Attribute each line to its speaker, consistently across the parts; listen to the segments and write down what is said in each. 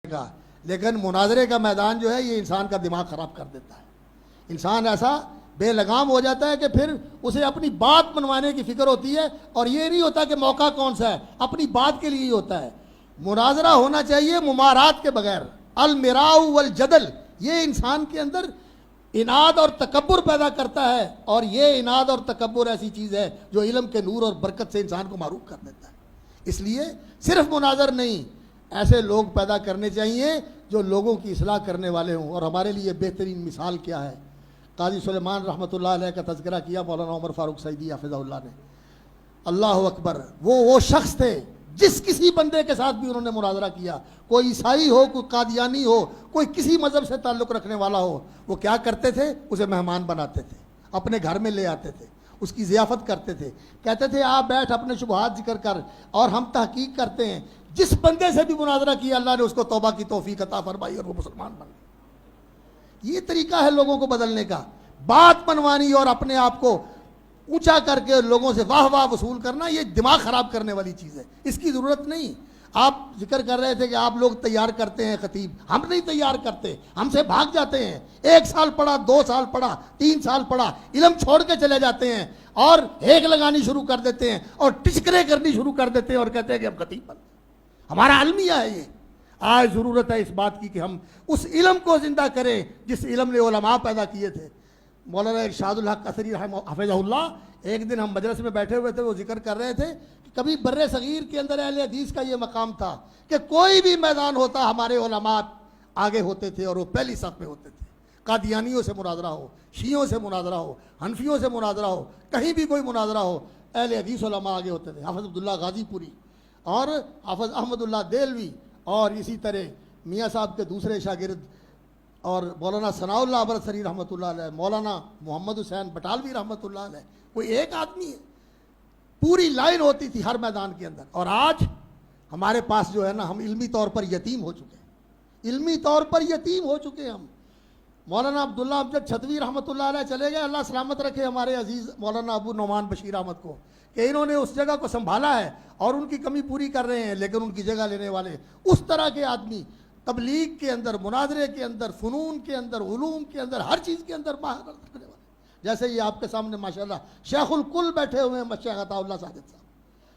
Speaker 1: کا، لیکن مناظرے کا میدان جو ہے یہ انسان کا دماغ خراب کر دیتا ہے. انسان ایسا بے لگام ہو جاتا ہے کہ پھر اسے اپنی بات منوانے کی فکر ہوتی ہے، اور یہ نہیں ہوتا کہ موقع کون سا ہے، اپنی بات کے لیے ہی ہوتا ہے. مناظرہ ہونا چاہیے ممارات کے بغیر. المراء والجدل، یہ انسان کے اندر اناد اور تکبر پیدا کرتا ہے، اور یہ اناد اور تکبر ایسی چیز ہے جو علم کے نور اور برکت سے انسان کو معروف کر دیتا ہے. اس لیے صرف مناظر نہیں، ایسے لوگ پیدا کرنے چاہیے جو لوگوں کی اصلاح کرنے والے ہوں. اور ہمارے لیے بہترین مثال کیا ہے؟ قاضی سلیمان رحمۃ اللہ علیہ کا تذکرہ کیا مولانا عمر فاروق سعیدی حفظہ اللہ نے. اللہ اکبر، وہ شخص تھے جس کسی بندے کے ساتھ بھی انہوں نے مناظرہ کیا، کوئی عیسائی ہو، کوئی قادیانی ہو، کوئی کسی مذہب سے تعلق رکھنے والا ہو، وہ کیا کرتے تھے؟ اسے مہمان بناتے تھے، اپنے گھر میں لے آتے تھے، اس کی ضیافت کرتے تھے، کہتے تھے آپ بیٹھ اپنے شبہات ذکر کر اور ہم تحقیق کرتے ہیں. جس بندے سے بھی مناظرہ کیا اللہ نے اس کو توبہ کی توفیق عطا فرمائی اور وہ مسلمان بن گئے. یہ طریقہ ہے لوگوں کو بدلنے کا، بات منوانی اور اپنے آپ کو اونچا کر کے لوگوں سے واہ واہ وصول کرنا. یہ دماغ خراب کرنے والی چیز ہے، اس کی ضرورت نہیں. آپ ذکر کر رہے تھے کہ آپ لوگ تیار کرتے ہیں خطیب، ہم نہیں تیار کرتے، ہم سے بھاگ جاتے ہیں. 1 سال پڑھا، 2 سال پڑھا، 3 سال پڑھا، علم چھوڑ کے چلے جاتے ہیں اور ہیک لگانی شروع کر دیتے ہیں اور ٹچکرے کرنی شروع کر دیتے ہیں اور کہتے ہیں کہ ہم خطیب بن. ہمارا المیہ ہے یہ. آج ضرورت ہے اس بات کی کہ ہم اس علم کو زندہ کریں جس علم نے علماء پیدا کیے تھے. مولانا ارشاد الحق قصری حفظہ اللہ، ایک دن ہم مجلس میں بیٹھے ہوئے تھے، وہ ذکر کر رہے تھے کہ کبھی بر صغیر کے اندر اہل حدیث کا یہ مقام تھا کہ کوئی بھی میدان ہوتا ہمارے علماء آگے ہوتے تھے اور وہ پہلی صف میں ہوتے تھے. قادیانیوں سے مناظرہ ہو، شیعوں سے مناظرہ ہو، حنفیوں سے مناظرہ ہو، کہیں بھی کوئی مناظرہ ہو، اہل حدیث علماء آگے ہوتے تھے. حافظ عبداللہ غازی پوری اور حافظ احمد اللہ دہلوی اور اسی طرح میاں صاحب کے دوسرے شاگرد اور مولانا ثناء اللہ ابرصری رحمۃ اللہ علیہ، مولانا محمد حسین بٹالوی رحمۃ اللہ علیہ، کوئی ایک آدمی ہے. پوری لائن ہوتی تھی ہر میدان کے اندر. اور آج ہمارے پاس جو ہے نا، ہم علمی طور پر یتیم ہو چکے ہیں، علمی طور پر یتیم ہو چکے ہیں ہم. مولانا عبداللہ امجد چھتوی رحمۃ اللہ علیہ چلے گئے، اللہ سلامت رکھے ہمارے عزیز مولانا ابو نعمان بشیر احمد کو، کہ انہوں نے اس جگہ کو سنبھالا ہے اور ان کی کمی پوری کر رہے ہیں. لیکن ان کی جگہ لینے والے اس طرح کے آدمی تبلیغ کے اندر، مناظرے کے اندر، فنون کے اندر، علوم کے اندر، ہر چیز کے اندر ماہر رکھنے والے، جیسے یہ آپ کے سامنے ماشاءاللہ شیخ الکل بیٹھے ہوئے ہیں، شیخ عطا اللہ ساجد صاحب،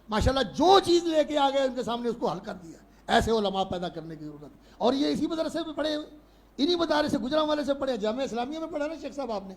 Speaker 1: ماشاءاللہ جو چیز لے کے آ گئے ان کے سامنے اس کو حل کر دیا. ایسے علماء پیدا کرنے کی ضرورت ہے. اور یہ اسی مدرسے میں پڑھے ہوئے، انہی مدارس سے گجرانوالے سے پڑھے، جامعہ اسلامیہ میں پڑھا نا شیخ صاحب آپ نے.